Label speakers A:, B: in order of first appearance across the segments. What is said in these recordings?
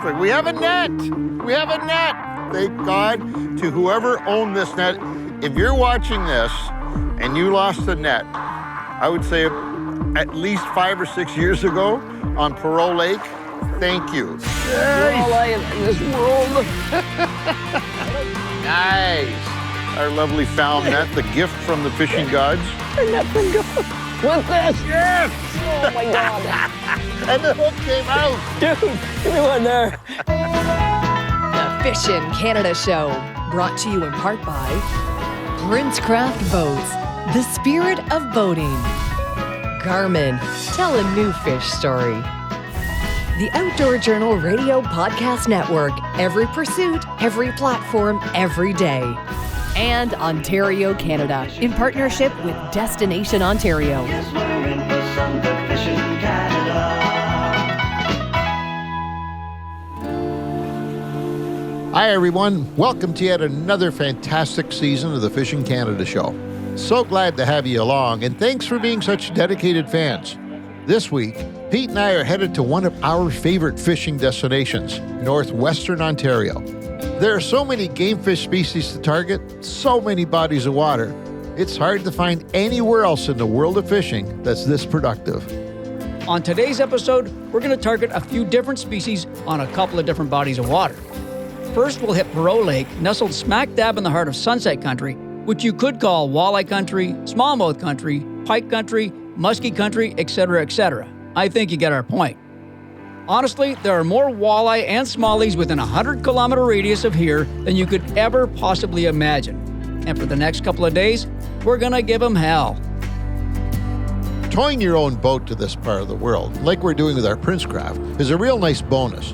A: Perfect. We have a net. We have a net. Thank God to whoever owned this net. If you're watching this and you lost the net, I would say at least 5 or 6 years ago on Perrault Lake, thank you.
B: Walleye in this world.
A: Nice. Our lovely found net, the gift from the fishing gods.
B: What's this?
A: Yes!
B: Oh my God.
A: And the hook came out.
B: Dude, give me one there.
C: The Fishin' Canada Show, brought to you in part by Princecraft Boats, the spirit of boating. Garmin, tell a new fish story. The Outdoor Journal Radio Podcast Network, every pursuit, every platform, every day. And Ontario, Canada, in partnership with Destination Ontario.
D: Yes, we're in for some good fishing in Canada.
E: Hi everyone, welcome to yet another fantastic season of the Fishing Canada Show. So glad to have you along, and thanks for being such dedicated fans. This week, Pete and I are headed to one of our favorite fishing destinations, Northwestern Ontario. There are so many game fish species to target, so many bodies of water. It's hard to find anywhere else in the world of fishing that's this productive.
F: On today's episode, we're going to target a few different species on a couple of different bodies of water. First, we'll hit Perrault Lake, nestled smack dab in the heart of Sunset Country, which you could call walleye country, smallmouth country, pike country, muskie country, etc., etc. I think you get our point. Honestly, there are more walleye and smallies within a 100-kilometer radius of here than you could ever possibly imagine. And for the next couple of days, we're gonna give them hell.
E: Towing your own boat to this part of the world, like we're doing with our Princecraft, is a real nice bonus.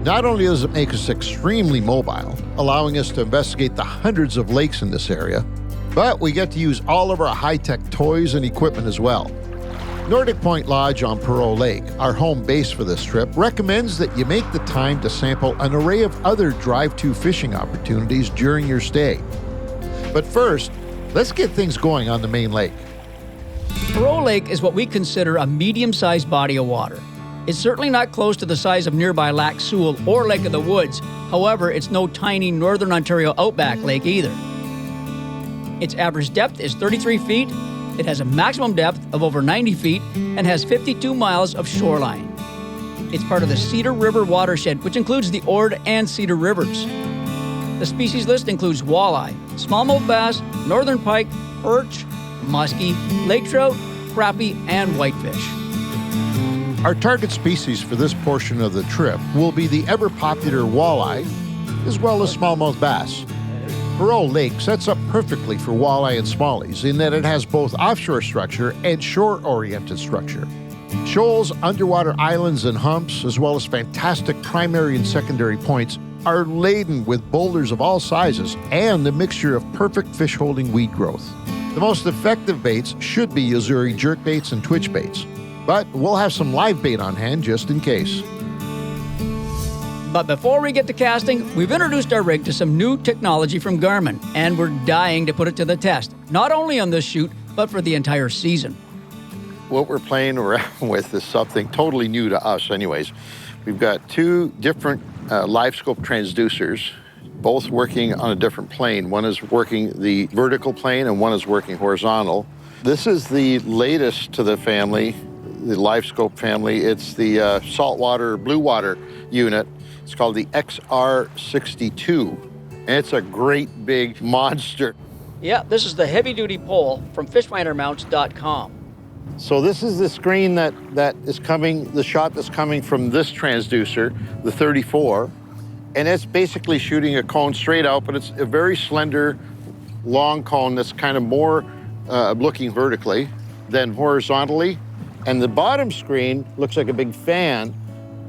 E: Not only does it make us extremely mobile, allowing us to investigate the hundreds of lakes in this area, but we get to use all of our high-tech toys and equipment as well. Nordic Point Lodge on Perrault Lake, our home base for this trip, recommends that you make the time to sample an array of other drive-to fishing opportunities during your stay. But first, let's get things going on the main lake.
F: Perrault Lake is what we consider a medium-sized body of water. It's certainly not close to the size of nearby Lac Seul or Lake of the Woods. However, it's no tiny Northern Ontario outback lake either. Its average depth is 33 feet. It has a maximum depth of over 90 feet and has 52 miles of shoreline. It's part of the Cedar River watershed, which includes the Ord and Cedar Rivers. The species list includes walleye, smallmouth bass, northern pike, perch, muskie, lake trout, crappie, and whitefish.
E: Our target species for this portion of the trip will be the ever-popular walleye, as well as smallmouth bass. Perrault Lake sets up perfectly for walleye and smallies in that it has both offshore structure and shore-oriented structure. Shoals, underwater islands, and humps, as well as fantastic primary and secondary points, are laden with boulders of all sizes and a mixture of perfect fish-holding weed growth. The most effective baits should be Yo-Zuri jerk baits and twitch baits, but we'll have some live bait on hand just in case.
F: But before we get to casting, we've introduced our rig to some new technology from Garmin, and we're dying to put it to the test, not only on this shoot, but for the entire season.
A: What we're playing around with is something totally new to us anyways. We've got two different live scope transducers, both working on a different plane. One is working the vertical plane and one is working horizontal. This is the latest to the family, the live scope family. It's the saltwater blue water unit. It's called the XR62, and it's a great big monster.
F: Yeah, this is the heavy-duty pole from fishfindermounts.com.
A: So this is the screen that is coming, the shot that's coming from this transducer, the 34, and it's basically shooting a cone straight out, but it's a very slender, long cone that's kind of more looking vertically than horizontally. And the bottom screen looks like a big fan.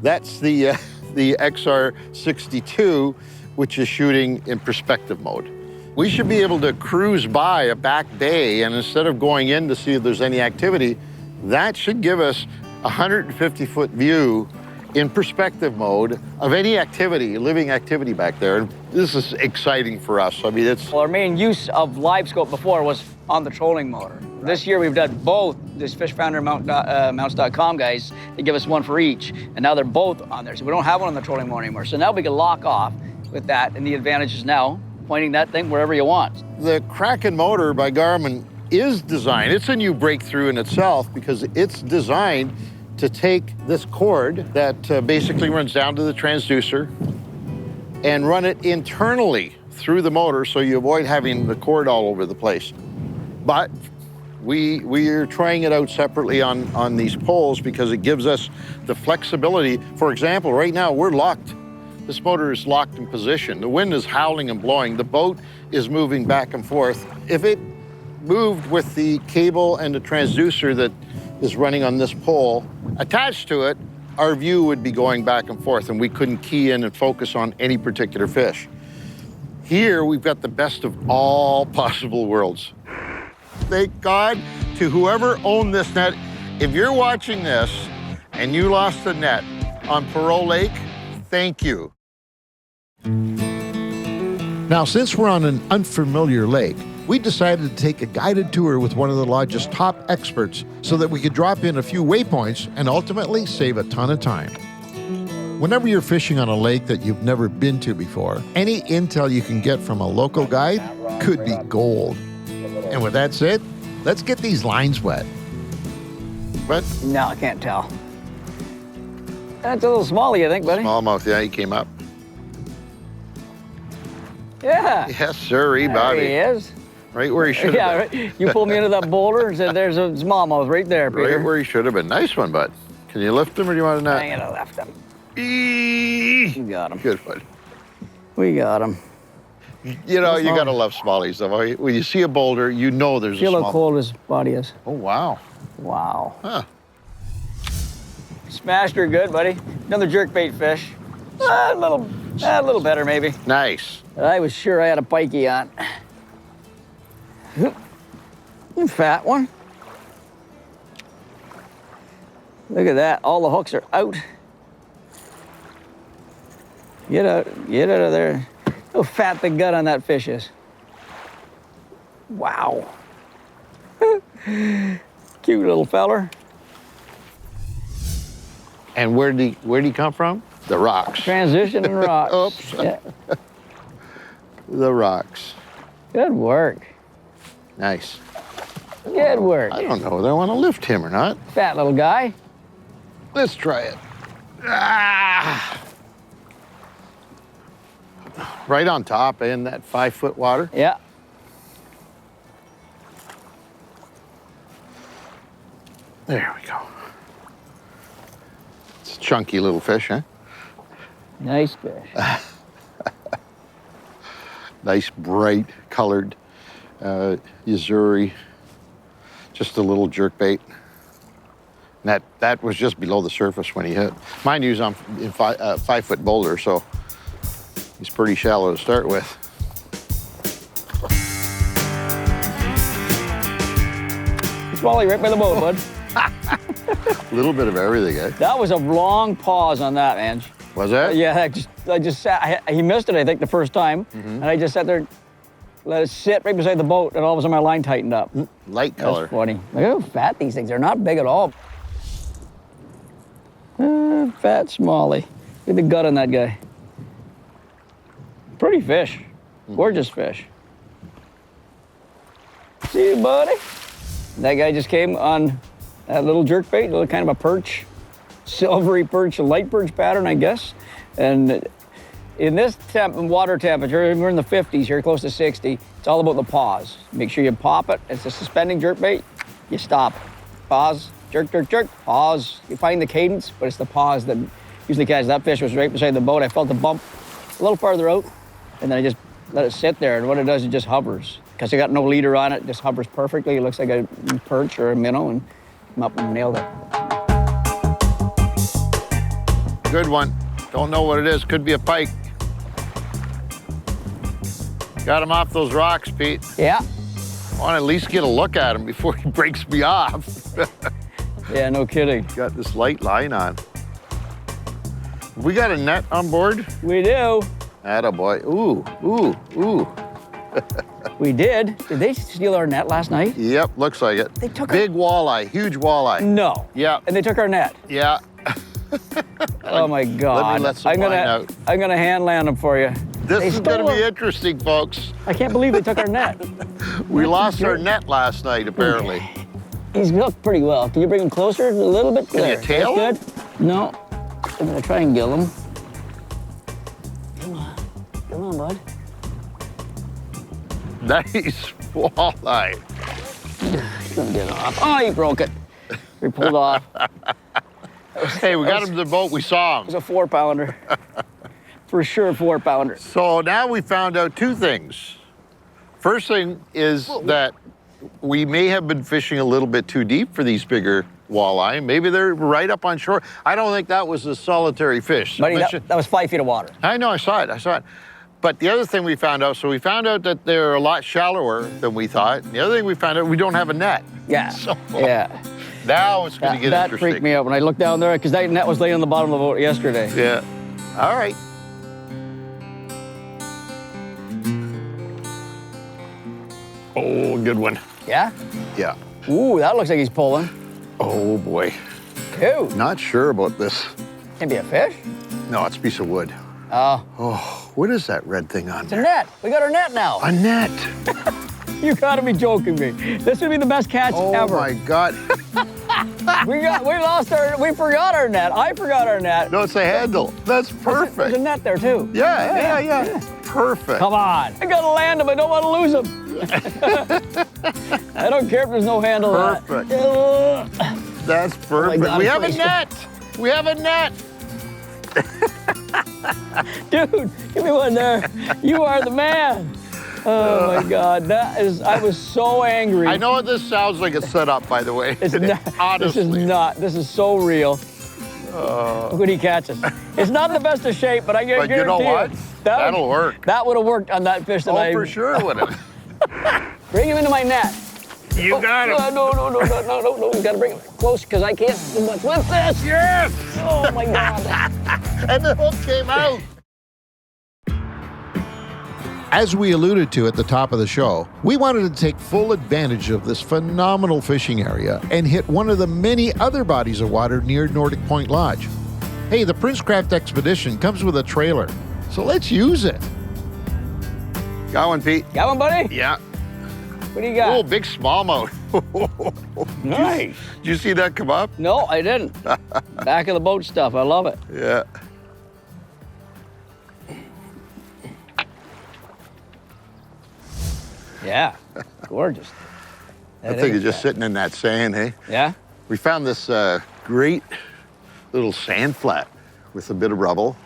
A: That's the XR62, which is shooting in perspective mode. We should be able to cruise by a back bay, and instead of going in to see if there's any activity, that should give us a 150-foot view in perspective mode of any activity, living activity back there. And this is exciting for us. I mean, it's...
B: Well, our main use of live scope before was on the trolling motor.
F: This year we've done both. This fish founder mounts.com guys, they give us one for each, and now they're both on there. So we don't have one on the trolling motor anymore. So now we can lock off with that, and the advantage is now pointing that thing wherever you want.
A: The Kraken motor by Garmin is designed, it's a new breakthrough in itself because it's designed to take this cord that basically runs down to the transducer and run it internally through the motor so you avoid having the cord all over the place. But we are trying it out separately on these poles because it gives us the flexibility. For example, right now we're locked. This motor is locked in position. The wind is howling and blowing. The boat is moving back and forth. If it moved with the cable and the transducer that is running on this pole attached to it, our view would be going back and forth and we couldn't key in and focus on any particular fish. Here, we've got the best of all possible worlds. Thank God to whoever owned this net. If you're watching this and you lost the net on Perrault Lake, thank you.
E: Now, since we're on an unfamiliar lake, we decided to take a guided tour with one of the lodge's top experts so that we could drop in a few waypoints and ultimately save a ton of time. Whenever you're fishing on a lake that you've never been to before, any intel you can get from a local guide could be gold. And with that said, let's get these lines wet.
A: But
F: No, I can't tell. That's a little smallie, I think, buddy.
A: smallmouth, yeah, he came up.
F: Yeah.
A: Yes, sirree, Bobby.
F: There he is.
A: Right where he should have
F: Yeah,
A: been.
F: right. You pulled me into that boulder and said, there's a smallmouth right there, Peter.
A: Right where he should have been. Nice one, bud. Can you lift him or do you want to
F: I'm
A: not?
F: gonna left him.
A: Eee!
F: We got him.
A: Good one.
F: We got him.
A: You know, you
F: small.
A: gotta love smallies though. When you see a boulder, you know there's
F: Feel
A: a
F: how
A: small.
F: cold his body is.
A: Oh, wow.
F: Wow.
A: Huh.
F: Smashed her good, buddy. Another jerkbait fish. A little better maybe.
A: Nice.
F: I was sure I had a pikey on. You fat one. Look at that. All the hooks are out. Get out of there. Look how fat the gut on that fish is. Wow. Cute little feller.
A: And where'd he come from? The rocks.
F: Transition and rocks.
A: Oops.
F: Yeah.
A: The rocks.
F: Good work.
A: Nice.
F: Good work.
A: I don't know whether I want to lift him or not.
F: Fat little guy.
A: Let's try it. Ah! Right on top in that 5-foot water.
F: Yeah.
A: There we go. It's a chunky little fish, huh?
F: Nice fish.
A: Nice bright colored Yazuri. Just a little jerkbait. And that was just below the surface when he hit. Mind you, he's on in 5-foot boulder, so he's pretty shallow to start with.
F: Smalley right by the boat, bud.
A: A little bit of everything, eh?
F: That was a long pause on that, man.
A: Was that?
F: Yeah, I just sat. He missed it, I think, the first time, and I just sat there, let it sit right beside the boat, and all of a sudden my line tightened up.
A: Light color.
F: That's funny. Look how fat these things are. Not big at all. Fat Smalley. Look at the gut on that guy. Pretty fish. Gorgeous fish. See you, buddy. That guy just came on that little jerkbait, little kind of a perch, silvery perch, a light perch pattern, I guess. And in this water temperature, we're in the 50s here, close to 60. It's all about the pause. Make sure you pop it. It's a suspending jerkbait. You stop. Pause. Jerk, jerk, jerk. Pause. You find the cadence, but it's the pause that usually catches. That fish was right beside the boat. I felt the bump a little farther out, and then I just let it sit there. And what it does, it just hovers. Because it got no leader on it, it just hovers perfectly. It looks like a perch or a minnow, and I'm up and nailed it.
A: Good one. Don't know what it is. Could be a pike. Got him off those rocks, Pete.
F: Yeah.
A: I want to at least get a look at him before he breaks me off.
F: Yeah, no kidding.
A: Got this light line on. We got a net on board?
F: We do.
A: Attaboy. Ooh, ooh, ooh.
F: We did. Did they steal our net last night?
A: Yep, looks like it.
F: They took
A: Big walleye, huge walleye.
F: No.
A: Yeah.
F: And they took our net.
A: Yeah.
F: Oh my God.
A: let some line out.
F: I'm gonna hand land them for you.
A: This
F: They
A: is going to
F: stole
A: be
F: our-
A: interesting, folks.
F: I can't believe they took our net.
A: We lost our
F: good.
A: net last night, apparently.
F: He's hooked pretty well. Can you bring him closer a little bit?
A: Can you
F: There.
A: tail him?
F: That's good. No. I'm gonna try and gill him. Come on. Come on, bud.
A: Nice walleye.
F: He's gonna get off. Oh, he broke it. He pulled off.
A: Hey, we got him to the boat. We saw
F: It
A: him.
F: was a 4-pounder. For sure, 4-pounder.
A: So now we found out two things. First thing is that we may have been fishing a little bit too deep for these bigger walleye. Maybe they're right up on shore. I don't think that was a solitary fish.
F: Buddy, that was 5 feet of water.
A: I know, I saw it. But the other thing we found out, so we found out that they're a lot shallower than we thought. The other thing we found out, we don't have a net.
F: Yeah.
A: So
F: Yeah.
A: now it's going to get
F: That
A: interesting.
F: freaked me out when I looked down there because that net was laying on the bottom of the boat yesterday.
A: Yeah. All right. Oh, good one.
F: Yeah?
A: Yeah.
F: Ooh, that looks like he's pulling.
A: Oh, boy.
F: Dude,
A: Not sure about this.
F: can be a fish?
A: No, it's a piece of wood.
F: Oh,
A: Oh, what is that red thing on
F: it's a
A: there?
F: net. We got our net now.
A: A net.
F: You gotta be joking me. This would be the best catch
A: Oh,
F: ever.
A: my God.
F: We forgot our net. I forgot our net.
A: No, it's a handle. That's
F: There's a
A: perfect.
F: net there too.
A: Yeah. Perfect.
F: Come on. I gotta land him. I don't want to lose him. I don't care if there's no handle on it.
A: Perfect.
F: Ugh.
A: That's perfect.
F: God,
A: We have a
F: please.
A: net. We have a net.
F: Dude, give me one there. You are the man. Oh my God, I was so angry.
A: I know what this sounds like. It's set up, by the way.
F: It's not,
A: Honestly.
F: this is so real. Look what he catches. It's not the best of shape, but I
A: But
F: guarantee
A: you know what? That'll work.
F: That would have worked on that fish that
A: Oh, for sure it would have.
F: Bring him into my net.
A: You got him.
F: No. You gotta bring him close because I can't do much with this.
A: Yes!
F: Oh my God.
A: And the hook came out.
E: As we alluded to at the top of the show, we wanted to take full advantage of this phenomenal fishing area and hit one of the many other bodies of water near Nordic Point Lodge. Hey, the Princecraft Expedition comes with a trailer, so let's use it.
A: Got one, Pete.
F: Got one, buddy?
A: Yeah.
F: What do you got?
A: Oh, big smallmouth.
F: Nice.
A: Did you see that come up?
F: No, I didn't. Back of the boat stuff. I love it.
A: Yeah.
F: Yeah. Gorgeous.
A: I think it's just sitting in that sand, hey?
F: Yeah?
A: We found this great little sand flat with a bit of rubble,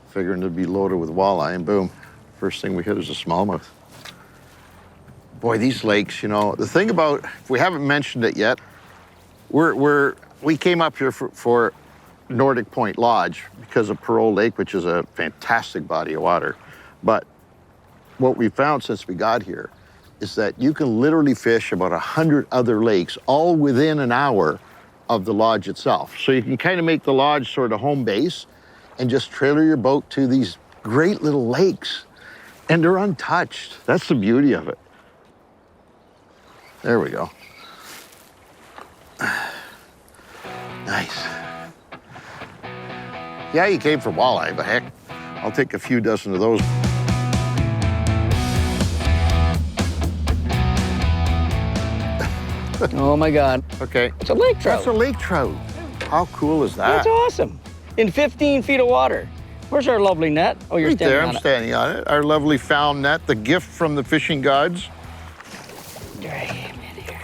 A: figuring it'd be loaded with walleye, and boom, first thing we hit is a smallmouth. Boy, these lakes, you know, the thing about, if we haven't mentioned it yet, we came up here for Nordic Point Lodge because of Perrault Lake, which is a fantastic body of water. But what we found since we got here is that you can literally fish about 100 other lakes all within an hour of the lodge itself. So you can kind of make the lodge sort of home base and just trailer your boat to these great little lakes. And they're untouched. That's the beauty of it. There we go. Nice. Yeah, you came for walleye, but heck, I'll take a few dozen of those.
F: Oh my God.
A: Okay.
F: It's a lake trout.
A: That's a lake trout. How cool is that?
F: That's awesome. In 15 feet of water. Where's our lovely net? Oh, you're
A: Right
F: standing
A: there,
F: on
A: I'm
F: it.
A: standing on it. Our lovely found net, the gift from the fishing gods.
F: Drag him in here.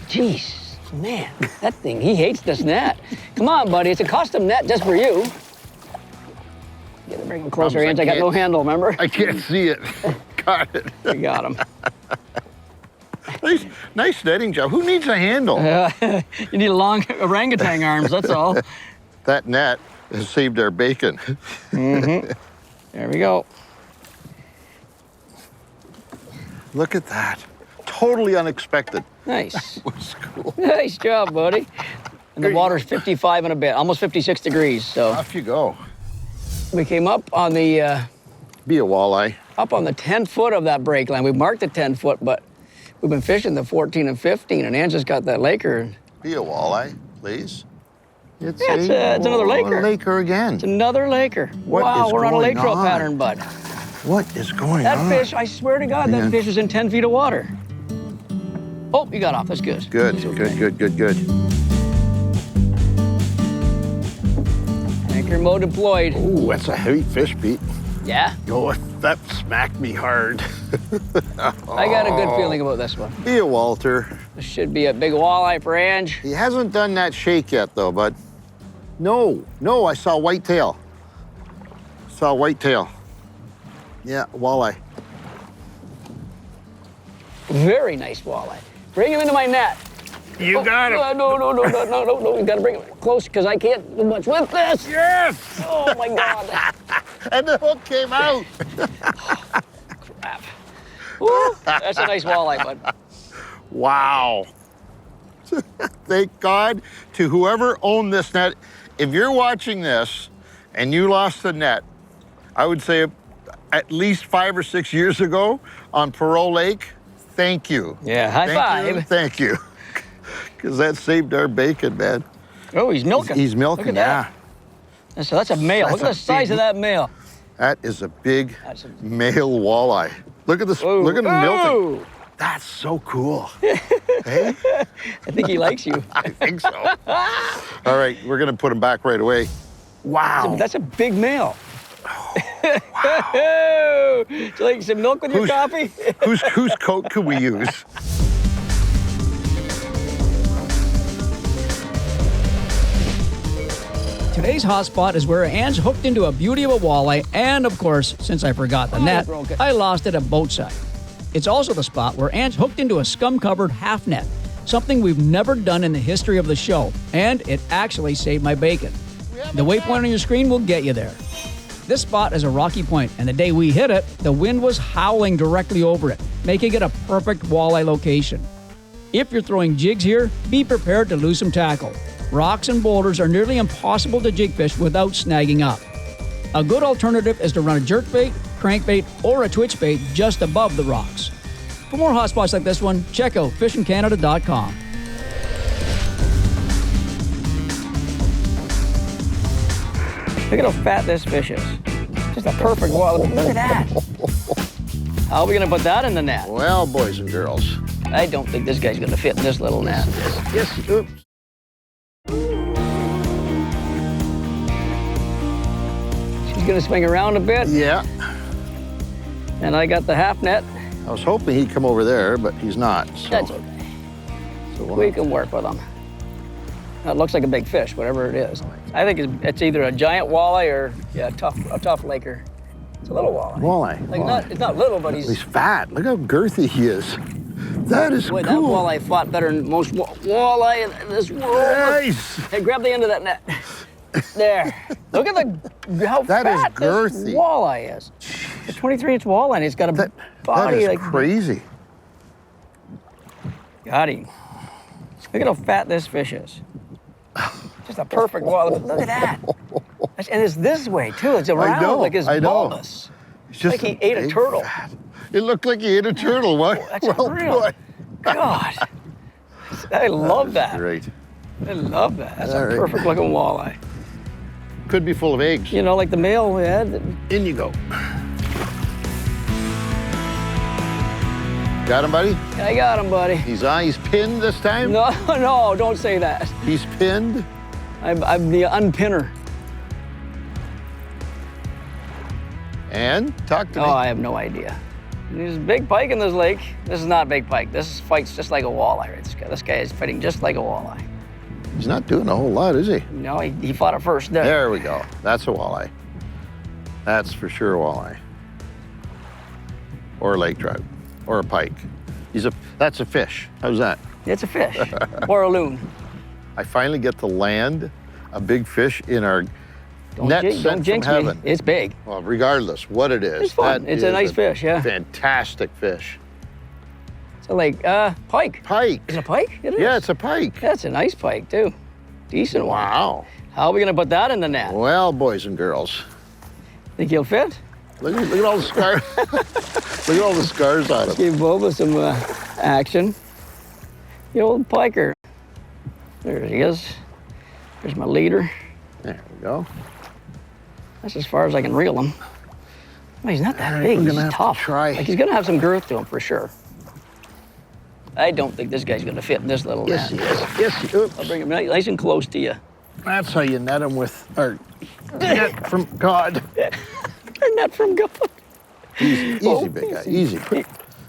F: Jeez, man, that thing, he hates this net. Come on, buddy, it's a custom net just for you. You gotta bring him closer,
A: Problems,
F: Ange. I got
A: can't-
F: no handle, remember?
A: I can't see it. Got it.
F: You got him.
A: Nice netting job. Who needs a handle?
F: You need long orangutan arms, that's all.
A: That net has saved our bacon.
F: There we go.
A: Look at that. Totally unexpected.
F: Nice.
A: Was cool.
F: Nice job, buddy. And the water's 55 and a bit, almost 56 degrees, so.
A: Off you go.
F: We came up on the
A: Be a walleye.
B: up on the 10-foot of that break line. We marked the 10-foot, but we've been fishing the 14 and 15, and Ann just got that Laker.
A: Be a walleye, please. It's,
B: It's another Laker.
A: Laker again.
B: It's another Laker.
A: What
B: wow,
A: is
B: we're on a
A: going
B: Lake Trout
A: on?
B: pattern, bud.
A: What is going
B: That
A: on?
B: fish, I swear to God,
A: Man.
B: that fish is in 10 feet of water. Oh, you got off. That's good.
A: Good,
B: That's okay.
A: good.
B: Anchor mode deployed.
A: Ooh, that's a heavy fish, Pete.
B: Yeah?
A: Oh, that smacked me hard.
B: I got a good feeling about this one.
A: Be a Walter.
B: This should be a big walleye for Ange.
A: He hasn't done that shake yet, though, bud. No, I saw whitetail. Yeah, walleye.
B: Very nice walleye. Bring him into my net.
A: You got him.
B: No. You gotta bring him close because I can't do much with this.
A: Yes!
B: Oh my God.
A: And the hook came out.
B: Crap. Woo, that's a nice walleye, bud.
A: Wow. Thank God to whoever owned this net. If you're watching this and you lost the net, I would say at least 5 or 6 years ago on Perrault Lake, thank you.
B: Yeah, high five.
A: Thank you. Because that saved our bacon, man.
B: Oh, he's milking.
A: He's milking,
B: Look at that. So that's a male.
A: That's
B: Look at
A: a
B: the size
A: big-
B: of that male.
A: That is a big
B: That's a-
A: male walleye. Look at this.
B: Whoa.
A: Look at him milking.
B: Whoa.
A: That's so cool. Hey?
B: I think he likes you.
A: I think so. All right, we're going to put him back right away. Wow.
B: That's a big male. Wow. Do you like some milk with your coffee?
A: whose coat could we use?
F: Today's hotspot is where Ange hooked into a beauty of a walleye, and of course, since I forgot the
B: Oh,
F: net,
B: broke it.
F: I lost it at boatside. It's also the spot where Ange hooked into a scum-covered half net, something we've never done in the history of the show, and it actually saved my bacon. The waypoint on your screen will get you there. This spot is a rocky point, and the day we hit it, the wind was howling directly over it, making it a perfect walleye location. If you're throwing jigs here, be prepared to lose some tackle. Rocks and boulders are nearly impossible to jig fish without snagging up. A good alternative is to run a jerkbait, crankbait, or a twitch bait just above the rocks. For more hotspots like this one, check out fishingcanada.com.
B: Look at how fat this fish is. Just a perfect walleye. Look at that. How are we gonna put that in the net?
A: Well, boys and girls.
B: I don't think this guy's gonna fit in this little net.
A: Yes. Oops.
B: She's gonna swing around a bit,
A: Yeah.
B: and I got the half net.
A: I was hoping he'd come over there, but he's not. So,
B: That's okay.
A: so
B: We can work with him. It looks like a big fish, whatever it is. I think it's either a giant walleye or a tough Laker. It's a little walleye.
A: Walleye.
B: Like it's not little, but
A: He's fat. Look how girthy he is. That is
B: Boy, that
A: cool.
B: walleye fought better than most walleye in this world.
A: Nice.
B: Hey, grab the end of that net. There. Look at how
A: That is
B: fat
A: girthy.
B: this walleye is. It's a 23-inch walleye, and he's got a
A: That
B: body
A: is
B: like...
A: crazy.
B: Got him. Look at how fat this fish is. Just a perfect walleye. Look at that. And it's this way, too. It's around
A: know,
B: like it's
A: I know.
B: bulbous.
A: It's just
B: Like he ate a
A: big
B: turtle.
A: fat. It looked like he ate a turtle. What?
B: That's
A: Well
B: unreal.
A: put.
B: God. I love that.
A: Great.
B: I love that. That's
A: All
B: a
A: right.
B: perfect looking walleye.
A: Could be full of eggs.
B: You know, like the male we had.
A: In you go. Got him, buddy?
B: I got him, buddy.
A: He's pinned this time?
B: No, don't say that.
A: He's pinned?
B: I'm the unpinner.
A: And talk to
B: Oh,
A: me.
B: I have no idea. There's big pike in this lake. This is not big pike. This fights just like a walleye. This guy is fighting just like a walleye.
A: He's not doing a whole lot, is he?
B: No, he fought it first.
A: There we go. That's a walleye. That's for sure a walleye. Or a lake trout. Or a pike. That's a fish. How's that?
B: It's a fish or a loon.
A: I finally get to land a big fish in our
B: Don't
A: net
B: jinx,
A: sent
B: don't jinx
A: from
B: me.
A: heaven.
B: It's big.
A: Well, regardless what it is.
B: It's fun.
A: that
B: It's a
A: is
B: nice fish, yeah.
A: Fantastic fish.
B: So like pike.
A: Pike.
B: Is it a pike? It is.
A: Yeah, it's a pike.
B: That's a nice pike too. Decent one.
A: Wow.
B: How are we gonna put that in the net?
A: Well, boys and girls,
B: Think he'll fit?
A: Look at all the scars. Look at all the scars on him.
B: Give Boba some action. The old piker. There he is. There's my leader.
A: There we go.
B: That's as far as I can reel him. Well, he's not that
A: All right,
B: big.
A: we're
B: He's
A: gonna have to
B: tough.
A: try.
B: Like, he's gonna have some girth to him for sure. I don't think this guy's gonna fit in this little
A: Yes,
B: net.
A: he is. Yes, he is.
B: I'll bring him nice and close to you.
A: That's how you net him with, or net from God.
B: Or net from God.
A: Easy, big guy. Easy.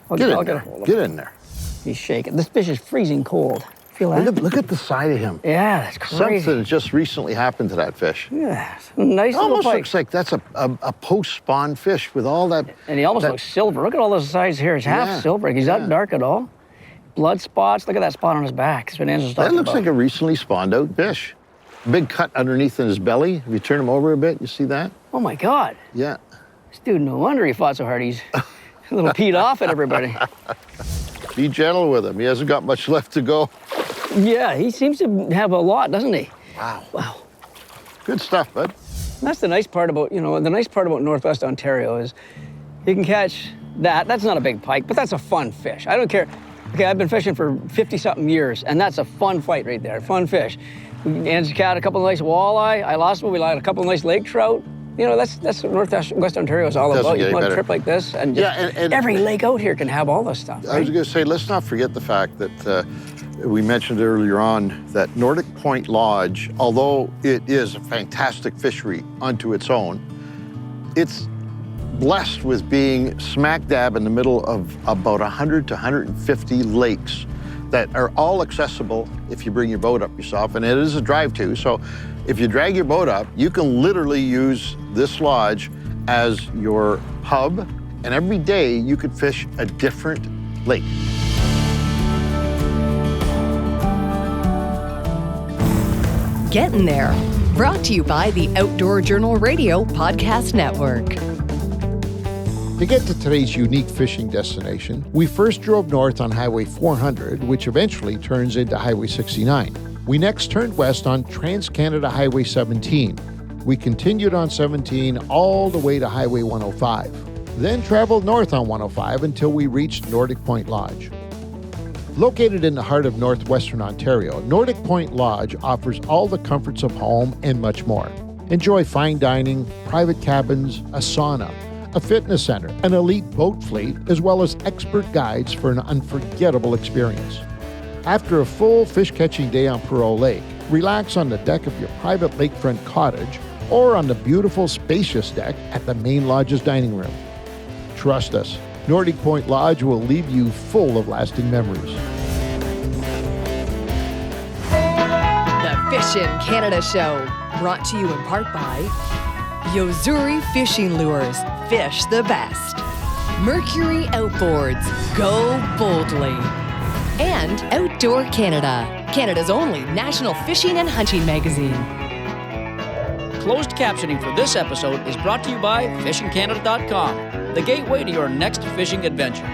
B: I'll
A: Get in
B: get
A: there.
B: a hold of
A: Get
B: him.
A: in there.
B: He's shaking. This fish is freezing cold. Feel that?
A: Look at the side of him.
B: Yeah, that's crazy.
A: Something just recently happened to that fish.
B: Yeah, nice
A: It
B: little
A: almost
B: pike.
A: looks like that's a post-spawn fish with all that.
B: And he almost
A: that-
B: looks silver. Look at all those sides here. It's half
A: Yeah,
B: silver. He's
A: yeah.
B: not dark at all. Blood spots. Look at that spot on his back. That's what Angel's talking
A: That looks
B: about.
A: like a recently spawned out fish. Big cut underneath in his belly. If you turn him over a bit, you see that?
B: Oh my God.
A: Yeah.
B: This dude, no wonder he fought so hard. He's a little peed off at everybody.
A: Be gentle with him. He hasn't got much left to go.
B: Yeah, he seems to have a lot, doesn't he?
A: Wow.
B: Wow.
A: Good stuff, bud.
B: That's the nice part about, the nice part about Northwest Ontario is you can catch that. That's not a big pike, but that's a fun fish. I don't care. Okay, I've been fishing for 50-something years, and that's a fun fight right there, fun fish. And caught a couple of nice walleye. I lost one. We got a couple of nice lake trout. That's what Northwest Ontario is all
A: Doesn't
B: about.
A: get
B: You
A: any
B: want a
A: better.
B: trip like this, and, just,
A: and
B: every lake out here can have all this stuff.
A: I was
B: Right?
A: going to say, let's not forget the fact that we mentioned earlier on that Nordic Point Lodge, although it is a fantastic fishery unto its own, it's blessed with being smack dab in the middle of about 100 to 150 lakes that are all accessible if you bring your boat up yourself, and it is a drive-to. So if you drag your boat up, you can literally use this lodge as your hub, and every day you could fish a different lake.
C: Getting There. Brought to you by the Outdoor Journal Radio Podcast Network.
E: To get to today's unique fishing destination, we first drove north on Highway 400, which eventually turns into Highway 69. We next turned west on Trans-Canada Highway 17. We continued on 17 all the way to Highway 105, then traveled north on 105 until we reached Nordic Point Lodge. Located in the heart of Northwestern Ontario, Nordic Point Lodge offers all the comforts of home and much more. Enjoy fine dining, private cabins, a sauna, a fitness center, an elite boat fleet, as well as expert guides for an unforgettable experience. After a full fish-catching day on Perrault Lake, relax on the deck of your private lakefront cottage or on the beautiful, spacious deck at the main lodge's dining room. Trust us, Nordic Point Lodge will leave you full of lasting memories.
C: The Fishin' Canada Show, brought to you in part by Yozuri Fishing Lures, fish the best. Mercury Outboards, go boldly. And Outdoor Canada, Canada's only national fishing and hunting magazine.
F: Closed captioning for this episode is brought to you by FishingCanada.com, the gateway to your next fishing adventure.